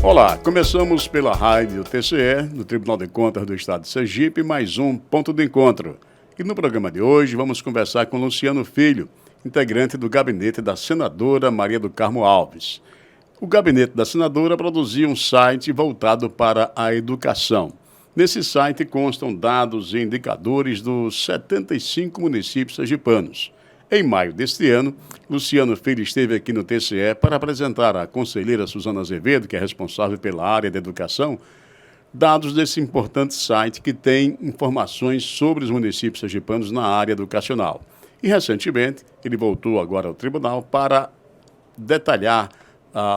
Olá, começamos pela rádio TCE, no Tribunal de Contas do Estado de Sergipe, mais um Ponto do Encontro. E no programa de hoje vamos conversar com Luciano Filho, integrante do gabinete da senadora Maria do Carmo Alves. O gabinete da senadora produziu um site voltado para a educação. Nesse site constam dados e indicadores dos 75 municípios sergipanos. Em maio deste ano, Luciano Filho esteve aqui no TCE para apresentar à conselheira Suzana Azevedo, que é responsável pela área da educação, dados desse importante site que tem informações sobre os municípios sergipanos na área educacional. E, recentemente, ele voltou agora ao tribunal para detalhar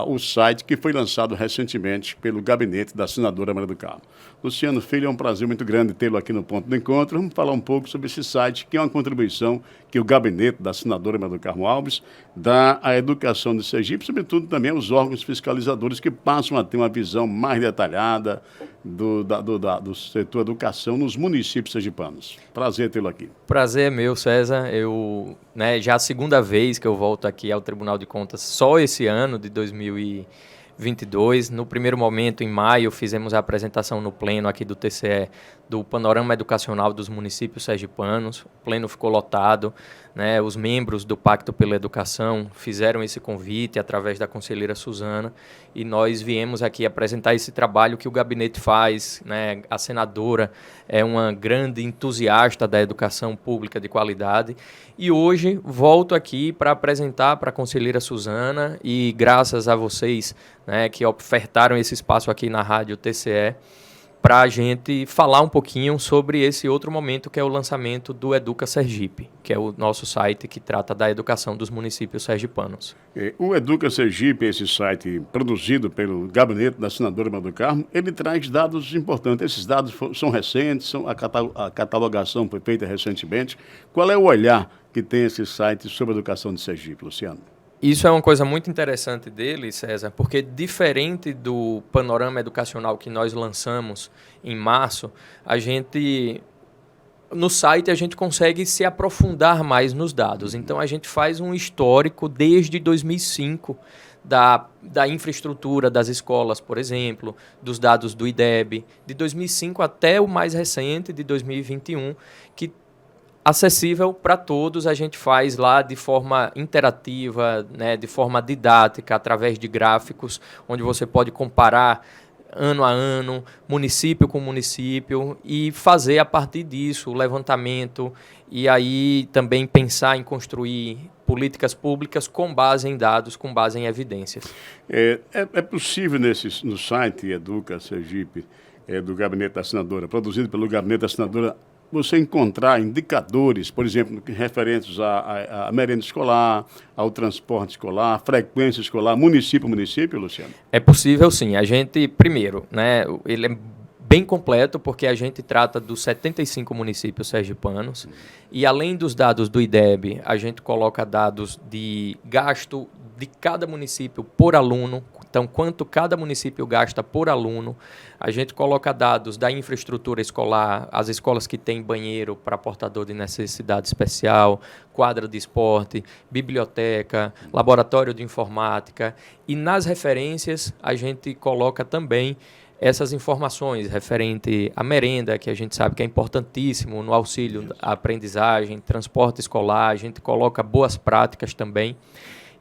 o site que foi lançado recentemente pelo gabinete da senadora Maria do Carmo. Luciano Filho, é um prazer muito grande tê-lo aqui no Ponto do Encontro. Vamos falar um pouco sobre esse site, que é uma contribuição que o gabinete da senadora Maria do Carmo Alves dá à educação de Sergipe, sobretudo também aos órgãos fiscalizadores que passam a ter uma visão mais detalhada do setor educação nos municípios sergipanos. Prazer tê-lo aqui. Prazer é meu, César. Já a segunda vez que eu volto aqui ao Tribunal de Contas, só esse ano de 2022. No primeiro momento, em maio, fizemos a apresentação no pleno aqui do TCE do panorama educacional dos municípios sergipanos. O pleno ficou lotado, né? Os membros do Pacto pela Educação fizeram esse convite através da conselheira Suzana e nós viemos aqui apresentar esse trabalho que o gabinete faz, né? A senadora é uma grande entusiasta da educação pública de qualidade e hoje volto aqui para apresentar para a conselheira Suzana e graças a vocês, né, que ofertaram esse espaço aqui na rádio TCE, para a gente falar um pouquinho sobre esse outro momento que é o lançamento do Educa Sergipe, que é o nosso site que trata da educação dos municípios sergipanos. O Educa Sergipe, esse site produzido pelo gabinete da senadora Maria do Carmo, ele traz dados importantes. Esses dados são recentes, a catalogação foi feita recentemente. Qual é o olhar que tem esse site sobre a educação de Sergipe, Luciano? Isso é uma coisa muito interessante dele, César, porque diferente do panorama educacional que nós lançamos em março, no site a gente consegue se aprofundar mais nos dados. Então a gente faz um histórico desde 2005 da infraestrutura das escolas, por exemplo, dos dados do IDEB, de 2005 até o mais recente, de 2021, que acessível para todos, a gente faz lá de forma interativa, né, de forma didática, através de gráficos, onde você pode comparar ano a ano, município com município e fazer a partir disso o levantamento e aí também pensar em construir políticas públicas com base em dados, com base em evidências. É possível no site Educa Sergipe, do gabinete da senadora, produzido pelo gabinete da senadora, você encontrar indicadores, por exemplo, referentes à merenda escolar, ao transporte escolar, frequência escolar, município a município, Luciano? É possível, sim. A gente, primeiro, né, ele é bem completo porque a gente trata dos 75 municípios sergipanos e, além dos dados do IDEB, a gente coloca dados de gasto de cada município por aluno. Então, quanto cada município gasta por aluno, a gente coloca dados da infraestrutura escolar, as escolas que têm banheiro para portador de necessidade especial, quadra de esporte, biblioteca, laboratório de informática. E nas referências, a gente coloca também essas informações referente à merenda, que a gente sabe que é importantíssimo no auxílio à aprendizagem, transporte escolar, a gente coloca boas práticas também.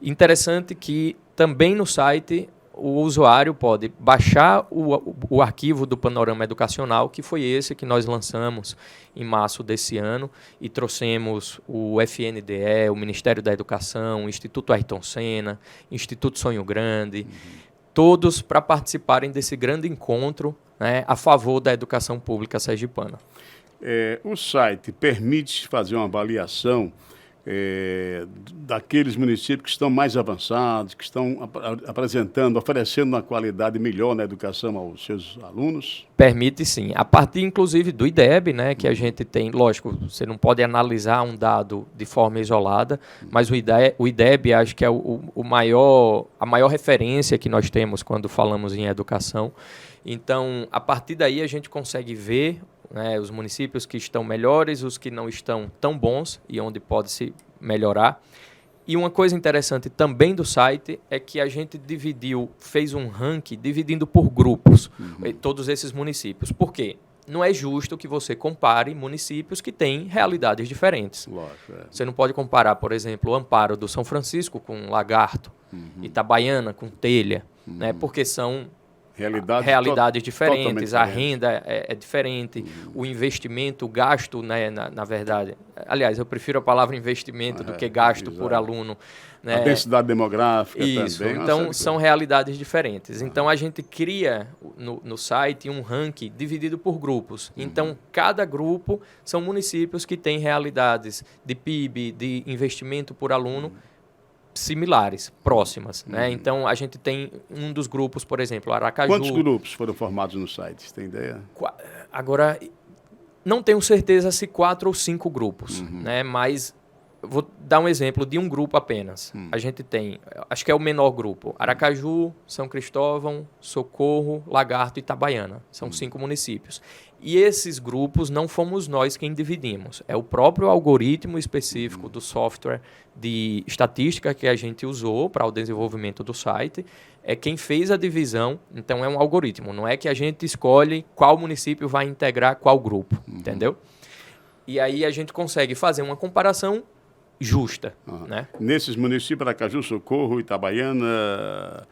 Interessante que também no site o usuário pode baixar o arquivo do Panorama Educacional, que foi esse que nós lançamos em março desse ano, e trouxemos o FNDE, o Ministério da Educação, o Instituto Ayrton Senna, Instituto Sonho Grande, todos para participarem desse grande encontro, né, a favor da educação pública sergipana. O site permite fazer uma avaliação daqueles municípios que estão mais avançados, que estão oferecendo uma qualidade melhor na educação aos seus alunos? Permite sim. A partir, inclusive, do IDEB, né, que a gente tem, lógico, você não pode analisar um dado de forma isolada, mas o IDEB acho que é a maior referência que nós temos quando falamos em educação. Então, a partir daí a gente consegue ver, né, os municípios que estão melhores, os que não estão tão bons e onde pode se melhorar. E uma coisa interessante também do site é que a gente fez um ranking dividindo por grupos todos esses municípios. Por quê? Não é justo que você compare municípios que têm realidades diferentes. Lógico, Você não pode comparar, por exemplo, o Amparo do São Francisco com Lagarto, Itabaiana com Telha, né? Porque são realidades diferentes, a renda é diferente, o investimento, o gasto, né, na verdade. Aliás, eu prefiro a palavra investimento do que gasto por aluno. Né? A densidade demográfica Isso, também. Então, são realidades diferentes. Então, a gente cria no site um ranking dividido por grupos. Então, cada grupo são municípios que têm realidades de PIB, de investimento por aluno, similares, próximas. Né? Então, a gente tem um dos grupos, por exemplo, Aracaju. Quantos grupos foram formados no site? Você tem ideia? Agora, não tenho certeza se 4 ou 5 grupos, né? Mas vou dar um exemplo de um grupo apenas. A gente tem, acho que é o menor grupo, Aracaju, São Cristóvão, Socorro, Lagarto e Itabaiana. São 5 municípios. E esses grupos não fomos nós quem dividimos. É o próprio algoritmo específico do software de estatística que a gente usou para o desenvolvimento do site. É quem fez a divisão. Então, é um algoritmo. Não é que a gente escolhe qual município vai integrar qual grupo. Entendeu? E aí a gente consegue fazer uma comparação justa. Né? Nesses municípios, Aracaju, Socorro, Itabaiana,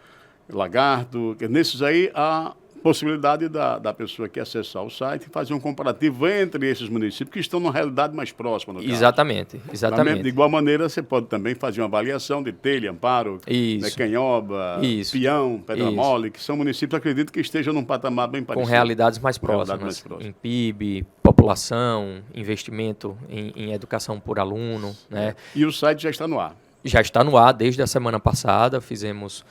Lagarto, nesses aí há possibilidade da pessoa que acessar o site e fazer um comparativo entre esses municípios que estão numa realidade mais próxima. No caso. Exatamente. De igual maneira, você pode também fazer uma avaliação de Telha, Amparo, Canhoba, Pião, Pedra Mole, que são municípios, acredito, que estejam num patamar bem parecido. Com realidades mais próximas, em PIB, população, investimento em educação por aluno. Né? E o site já está no ar? Já está no ar desde a semana passada, fizemos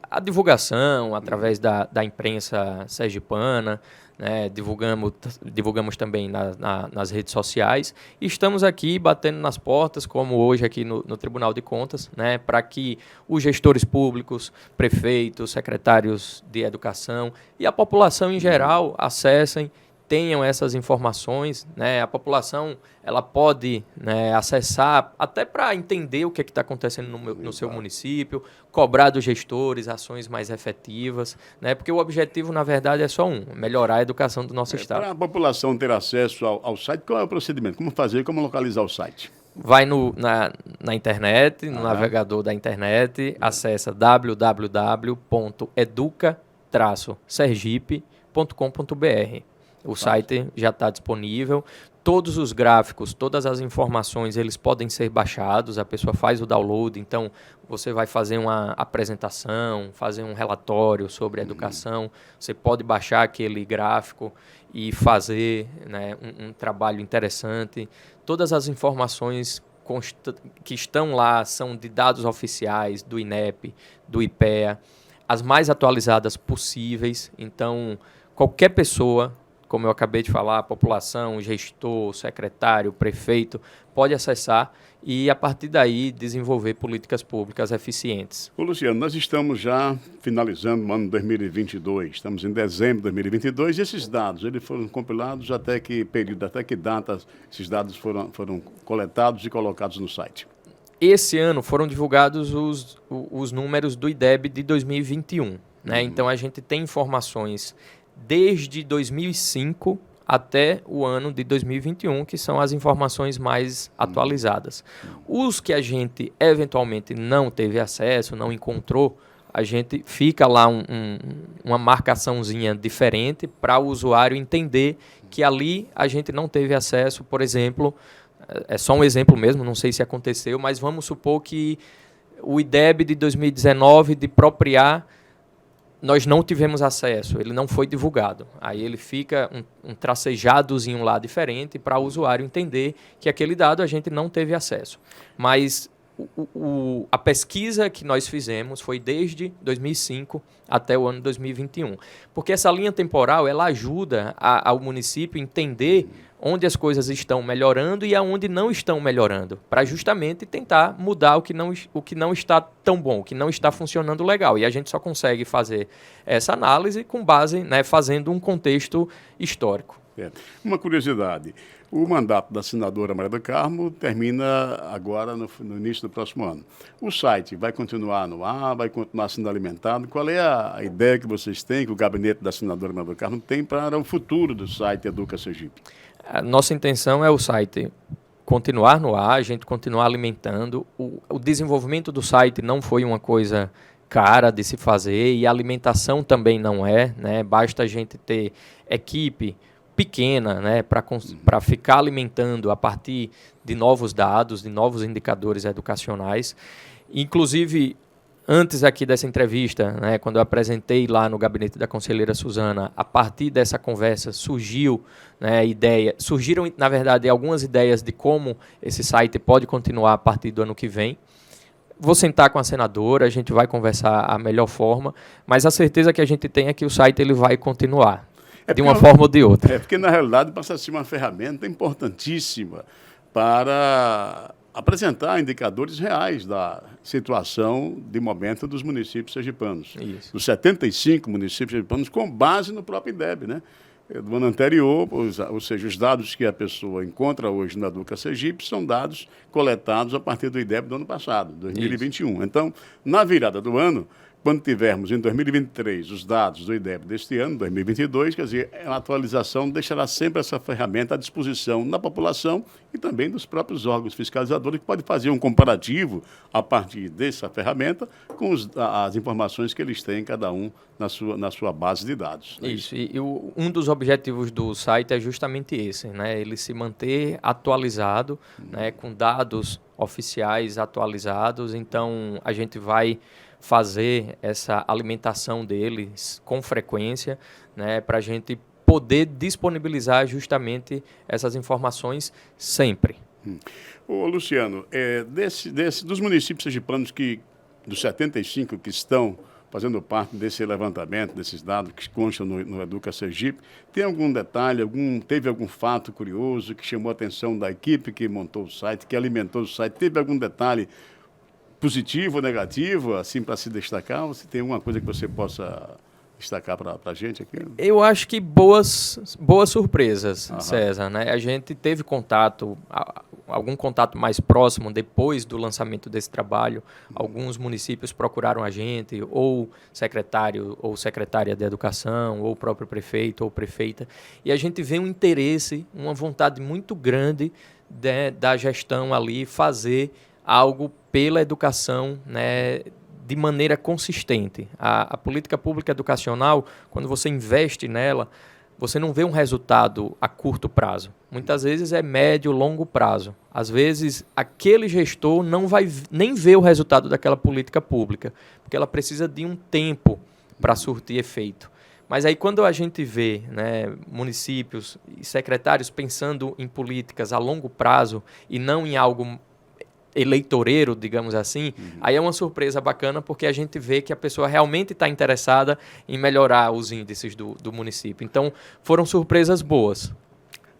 a divulgação através da imprensa sergipana, né? Divulgamos também nas redes sociais e estamos aqui batendo nas portas, como hoje aqui no Tribunal de Contas, né? Para que os gestores públicos, prefeitos, secretários de educação e a população em geral acessem, tenham essas informações, né? A população ela pode, né, acessar até para entender o que está acontecendo no seu município, cobrar dos gestores ações mais efetivas, né? Porque o objetivo, na verdade, é só melhorar a educação do nosso estado. Para a população ter acesso ao site, qual é o procedimento? Como fazer, como localizar o site? Vai na internet, no navegador da internet, acessa www.educa-sergipe.com.br. O site já está disponível. Todos os gráficos, todas as informações, eles podem ser baixados. A pessoa faz o download. Então, você vai fazer uma apresentação, fazer um relatório sobre a educação. Você pode baixar aquele gráfico e fazer, né, um trabalho interessante. Todas as informações que estão lá são de dados oficiais do INEP, do IPEA, as mais atualizadas possíveis. Então, qualquer pessoa, como eu acabei de falar, a população, gestor, secretário, prefeito, pode acessar e, a partir daí, desenvolver políticas públicas eficientes. Ô, Luciano, nós estamos já finalizando o ano 2022, estamos em dezembro de 2022, e esses dados, eles foram compilados até que período, até que data esses dados foram coletados e colocados no site? Esse ano foram divulgados os números do IDEB de 2021, né? Então, a gente tem informações desde 2005 até o ano de 2021, que são as informações mais atualizadas. Os que a gente eventualmente não teve acesso, não encontrou, a gente fica lá uma marcaçãozinha diferente para o usuário entender que ali a gente não teve acesso. Por exemplo, é só um exemplo mesmo, não sei se aconteceu, mas vamos supor que o IDEB de 2019 de Propriar nós não tivemos acesso, ele não foi divulgado. Aí ele fica um tracejadozinho lá diferente para o usuário entender que aquele dado a gente não teve acesso. Mas a pesquisa que nós fizemos foi desde 2005 até o ano 2021. Porque essa linha temporal ela ajuda ao município entender onde as coisas estão melhorando e aonde não estão melhorando, para justamente tentar mudar o que não está tão bom, o que não está funcionando legal. E a gente só consegue fazer essa análise com base, né, fazendo um contexto histórico. É. Uma curiosidade, o mandato da senadora Maria do Carmo termina agora no início do próximo ano. O site vai continuar no ar, vai continuar sendo alimentado? Qual é a ideia que vocês têm, que o gabinete da senadora Maria do Carmo tem para o futuro do site Educa Sergipe? A nossa intenção é o site continuar no ar, a gente continuar alimentando. O desenvolvimento do site não foi uma coisa cara de se fazer e a alimentação também não é, né? Basta a gente ter equipe pequena, né, para ficar alimentando a partir de novos dados, de novos indicadores educacionais. Inclusive, antes aqui dessa entrevista, né, quando eu apresentei lá no gabinete da conselheira Suzana, a partir dessa conversa surgiram, na verdade, algumas ideias de como esse site pode continuar a partir do ano que vem. Vou sentar com a senadora, a gente vai conversar a melhor forma, mas a certeza que a gente tem é que o site ele vai continuar. De uma forma ou de outra. É porque, na realidade, passa a ser uma ferramenta importantíssima para apresentar indicadores reais da situação de momento dos municípios sergipanos. Isso. Dos 75 municípios sergipanos, com base no próprio IDEB, né? Do ano anterior, ou seja, os dados que a pessoa encontra hoje na Educa Sergipe são dados coletados a partir do IDEB do ano passado, 2021. Isso. Então, na virada do ano, quando tivermos em 2023 os dados do IDEB deste ano, 2022, quer dizer, a atualização deixará sempre essa ferramenta à disposição da população e também dos próprios órgãos fiscalizadores, que podem fazer um comparativo a partir dessa ferramenta com as informações que eles têm, cada um na sua base de dados. Né? Isso, e um dos objetivos do site é justamente esse, né? Ele se manter atualizado, né? Com dados oficiais atualizados, então a gente vai fazer essa alimentação deles com frequência, né, para a gente poder disponibilizar justamente essas informações sempre. Ô, Luciano, dos municípios sergipanos dos 75 que estão fazendo parte desse levantamento, desses dados que constam no Educa Sergipe, tem algum detalhe, teve algum fato curioso que chamou a atenção da equipe que montou o site, que alimentou o site? Teve algum detalhe positivo ou negativo, assim, para se destacar? Você tem alguma coisa que você possa destacar para a gente aqui? Eu acho que boas surpresas, César, né? A gente teve algum contato mais próximo depois do lançamento desse trabalho. Alguns municípios procuraram a gente, ou secretário ou secretária de educação, ou o próprio prefeito ou prefeita, e a gente vê um interesse, uma vontade muito grande da gestão ali fazer algo pela educação, né, de maneira consistente. A política pública educacional, quando você investe nela, você não vê um resultado a curto prazo. Muitas vezes é médio, longo prazo. Às vezes, aquele gestor não vai nem ver o resultado daquela política pública, porque ela precisa de um tempo para surtir efeito. Mas aí, quando a gente vê, né, municípios e secretários pensando em políticas a longo prazo e não em algo eleitoreiro, digamos assim, aí é uma surpresa bacana, porque a gente vê que a pessoa realmente está interessada em melhorar os índices do município. Então, foram surpresas boas.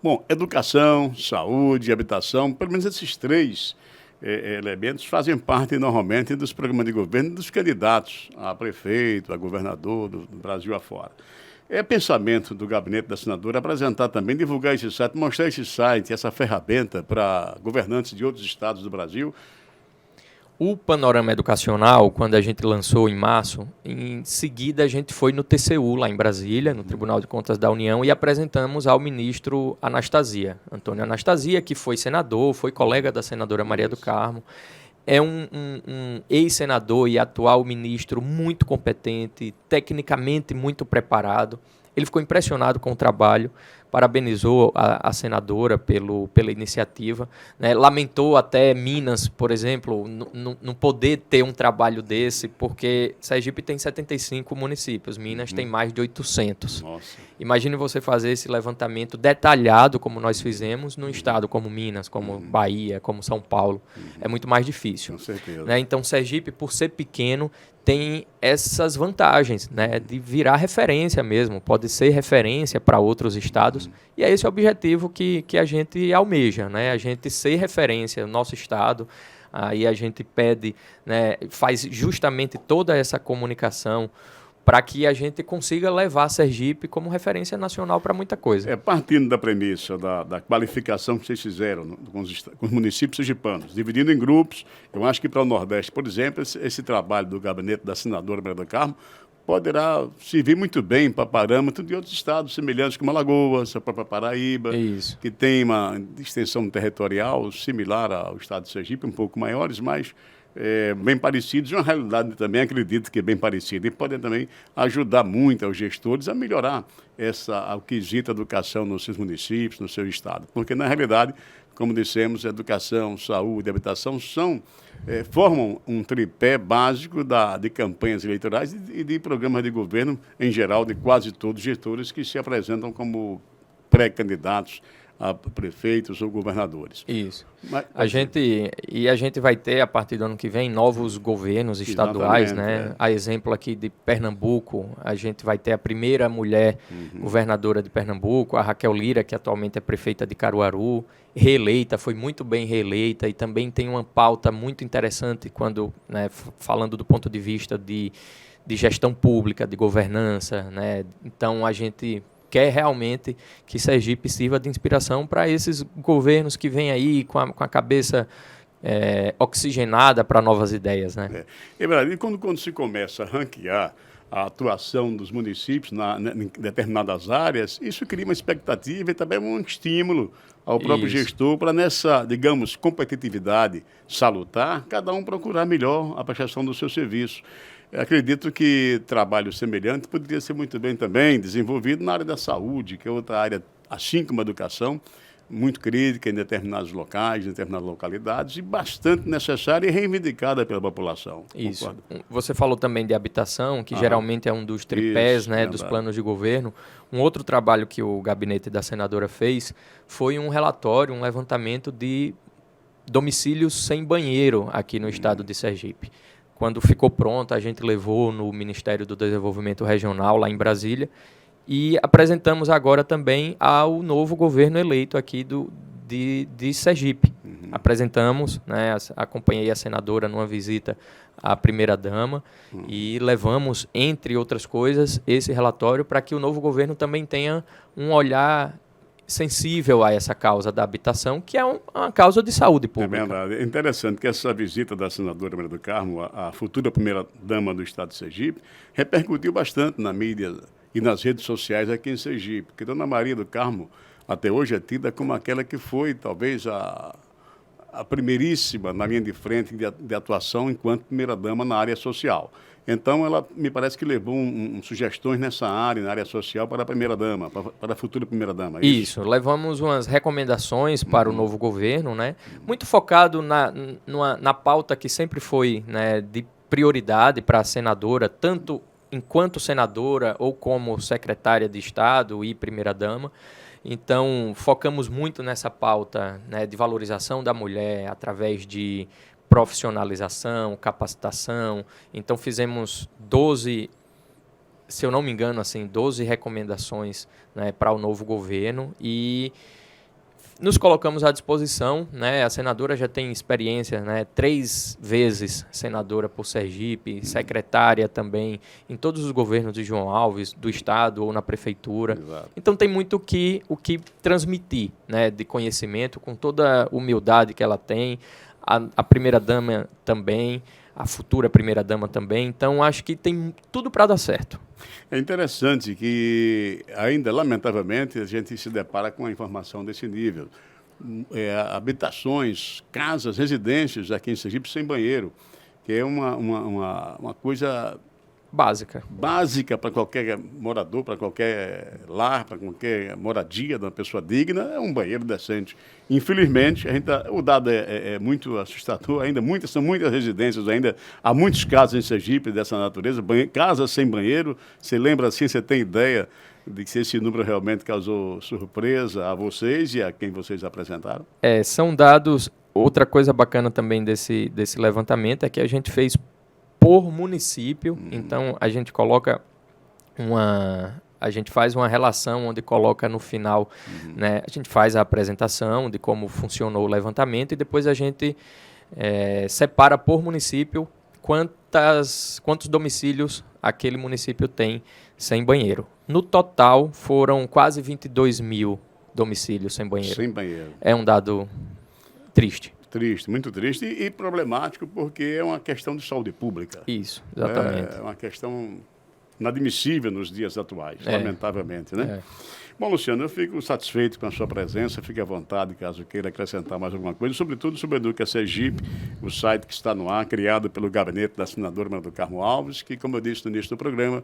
Bom, educação, saúde, habitação, pelo menos esses três elementos fazem parte normalmente dos programas de governo dos candidatos a prefeito, a governador do Brasil afora. É pensamento do gabinete da senadora apresentar também, divulgar esse site, mostrar esse site, essa ferramenta para governantes de outros estados do Brasil? O Panorama Educacional, quando a gente lançou em março, em seguida a gente foi no TCU, lá em Brasília, no Tribunal de Contas da União, e apresentamos ao ministro Antônio Anastasia, que foi senador, foi colega da senadora Maria do Carmo. É um ex-senador e atual ministro muito competente, tecnicamente muito preparado. Ele ficou impressionado com o trabalho, parabenizou a senadora pela iniciativa, né? Lamentou até Minas, por exemplo, não poder ter um trabalho desse, porque Sergipe tem 75 municípios, Minas tem mais de 800. Nossa. Imagine você fazer esse levantamento detalhado, como nós fizemos, num estado como Minas, como Bahia, como São Paulo. É muito mais difícil. Com certeza. Né? Então, Sergipe, por ser pequeno, tem essas vantagens, né, de virar referência mesmo, pode ser referência para outros estados, e é esse o objetivo que a gente almeja, né, a gente ser referência no nosso estado. Aí a gente pede, né, faz justamente toda essa comunicação para que a gente consiga levar Sergipe como referência nacional para muita coisa. Partindo da premissa da qualificação que vocês fizeram com os municípios sergipanos, dividindo em grupos, eu acho que para o Nordeste, por exemplo, esse trabalho do gabinete da senadora Maria do Carmo poderá servir muito bem para parâmetro de outros estados semelhantes, como Alagoas, a própria Paraíba, que tem uma extensão territorial similar ao estado de Sergipe, um pouco maiores, mas bem parecidos, e uma realidade também, acredito que é bem parecida, e podem também ajudar muito aos gestores a melhorar o quesito educação nos seus municípios, no seu estado. Porque, na realidade, como dissemos, educação, saúde e habitação formam um tripé básico de campanhas eleitorais e de programas de governo, em geral, de quase todos os gestores que se apresentam como pré-candidatos a prefeitos ou governadores. Isso. A gente vai ter, a partir do ano que vem, novos governos estaduais, né? A exemplo aqui de Pernambuco, a gente vai ter a primeira mulher governadora de Pernambuco, a Raquel Lira, que atualmente é prefeita de Caruaru, reeleita, foi muito bem reeleita, e também tem uma pauta muito interessante quando, né, falando do ponto de vista de gestão pública, de governança, né? Então a gente quer realmente que Sergipe sirva de inspiração para esses governos que vêm aí com a cabeça oxigenada para novas ideias, né? E quando se começa a ranquear a atuação dos municípios em determinadas áreas, isso cria uma expectativa e também um estímulo ao próprio gestor para nessa, digamos, competitividade salutar, cada um procurar melhor a prestação do seu serviço. Acredito que trabalho semelhante poderia ser muito bem também desenvolvido na área da saúde, que é outra área, assim como a educação, muito crítica em determinados locais, em determinadas localidades, e bastante necessária e reivindicada pela população. Isso. Concordo? Você falou também de habitação, que geralmente é um dos tripés, né, dos planos de governo. Um outro trabalho que o gabinete da senadora fez foi um relatório, um levantamento de domicílios sem banheiro aqui no estado de Sergipe. Quando ficou pronto, a gente levou no Ministério do Desenvolvimento Regional, lá em Brasília, e apresentamos agora também ao novo governo eleito aqui de Sergipe. Apresentamos, né, acompanhei a senadora numa visita à primeira-dama e levamos, entre outras coisas, esse relatório para que o novo governo também tenha um olhar sensível a essa causa da habitação, que é uma causa de saúde pública. É verdade. É interessante que essa visita da senadora Maria do Carmo, a futura primeira-dama do estado de Sergipe, repercutiu bastante na mídia e nas redes sociais aqui em Sergipe, porque Dona Maria do Carmo, até hoje, é tida como aquela que foi, talvez, a primeiríssima na linha de frente de atuação enquanto primeira-dama na área social. Então, ela me parece que levou sugestões nessa área, na área social, para a primeira-dama, para a futura primeira-dama. Isso, levamos umas recomendações para o novo governo, né? Muito focado na pauta que sempre foi, né, de prioridade para a senadora, tanto enquanto senadora ou como secretária de Estado e primeira-dama. Então, focamos muito nessa pauta, né, de valorização da mulher através de profissionalização, capacitação. Então, fizemos 12, se eu não me engano, 12 recomendações, né, para o novo governo e nos colocamos à disposição, né? A senadora já tem experiência, né? 3 vezes senadora por Sergipe, secretária também em todos os governos de João Alves, do estado ou na prefeitura. Exato. Então tem muito o que transmitir, né? De conhecimento, com toda a humildade que ela tem, a primeira-dama também, a futura primeira-dama também. Então acho que tem tudo para dar certo. É interessante que ainda, lamentavelmente, a gente se depara com a informação desse nível. Habitações, casas, residências aqui em Sergipe sem banheiro, que é uma coisa básica para qualquer morador, para qualquer lar, para qualquer moradia de uma pessoa digna, é um banheiro decente. Infelizmente, o dado é muito assustador, são muitas residências ainda, há muitos casos em Sergipe dessa natureza, casas sem banheiro. Você lembra assim, você tem ideia de que esse número realmente causou surpresa a vocês e a quem vocês apresentaram? São dados. Outra coisa bacana também desse levantamento é que a gente fez por município. Então a gente coloca a gente faz uma relação onde coloca no final, né, a gente faz a apresentação de como funcionou o levantamento e depois a gente separa por município quantos domicílios aquele município tem sem banheiro. No total, foram quase 22 mil domicílios sem banheiro. Sem banheiro. É um dado triste. Triste, muito triste e problemático, porque é uma questão de saúde pública. Isso, exatamente. É uma questão inadmissível nos dias atuais, lamentavelmente, né? Bom, Luciano, eu fico satisfeito com a sua presença, fique à vontade caso queira acrescentar mais alguma coisa, sobretudo sobre a Educa Sergipe, o site que está no ar, criado pelo gabinete da senadora Maria do Carmo Alves, que, como eu disse no início do programa,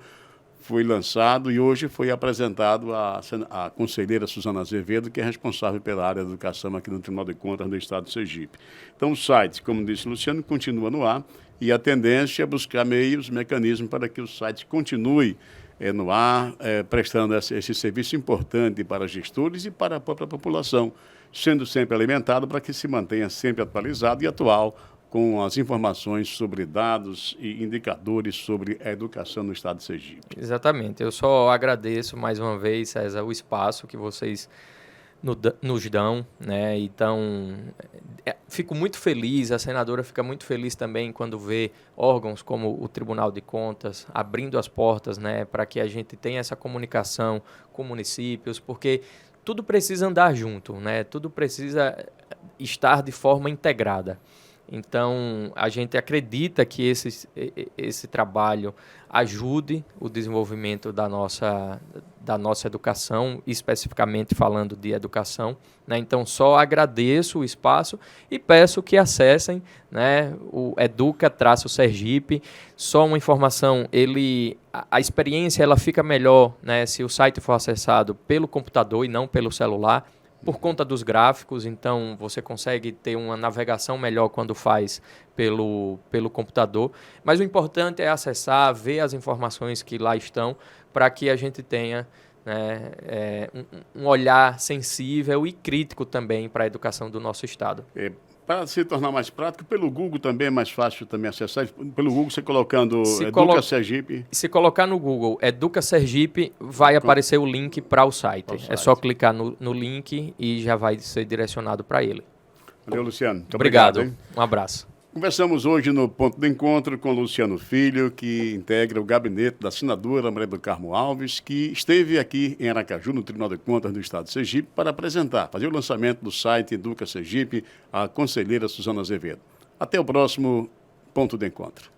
foi lançado e hoje foi apresentado à conselheira Suzana Azevedo, que é responsável pela área da educação aqui no Tribunal de Contas do Estado de Sergipe. Então, o site, como disse o Luciano, continua no ar e a tendência é buscar meios, mecanismos para que o site continue no ar, prestando esse serviço importante para gestores e para a própria população, sendo sempre alimentado para que se mantenha sempre atualizado e atual com as informações sobre dados e indicadores sobre a educação no estado de Sergipe. Exatamente. Eu só agradeço mais uma vez, César, o espaço que vocês nos dão, né? Então, fico muito feliz, a senadora fica muito feliz também quando vê órgãos como o Tribunal de Contas abrindo as portas, né, para que a gente tenha essa comunicação com municípios, porque tudo precisa andar junto, né? Tudo precisa estar de forma integrada. Então, a gente acredita que esse trabalho ajude o desenvolvimento da nossa educação, especificamente falando de educação, né? Então, só agradeço o espaço e peço que acessem, né, o Educa-Sergipe. Só uma informação, a experiência ela fica melhor, né, se o site for acessado pelo computador e não pelo celular, por conta dos gráficos. Então você consegue ter uma navegação melhor quando faz pelo computador. Mas o importante é acessar, ver as informações que lá estão, para que a gente tenha, né, um olhar sensível e crítico também para a educação do nosso estado. Para se tornar mais prático, pelo Google também é mais fácil também acessar. Pelo Google, você colocando Educa Sergipe. Se colocar no Google Educa Sergipe, vai aparecer o link para o site. É só clicar no link e já vai ser direcionado para ele. Valeu, Luciano. Muito obrigado. Um abraço. Conversamos hoje no Ponto de Encontro com Luciano Filho, que integra o gabinete da senadora Maria do Carmo Alves, que esteve aqui em Aracaju, no Tribunal de Contas do Estado de Sergipe, para fazer o lançamento do site Educa Sergipe, a conselheira Suzana Azevedo. Até o próximo Ponto de Encontro.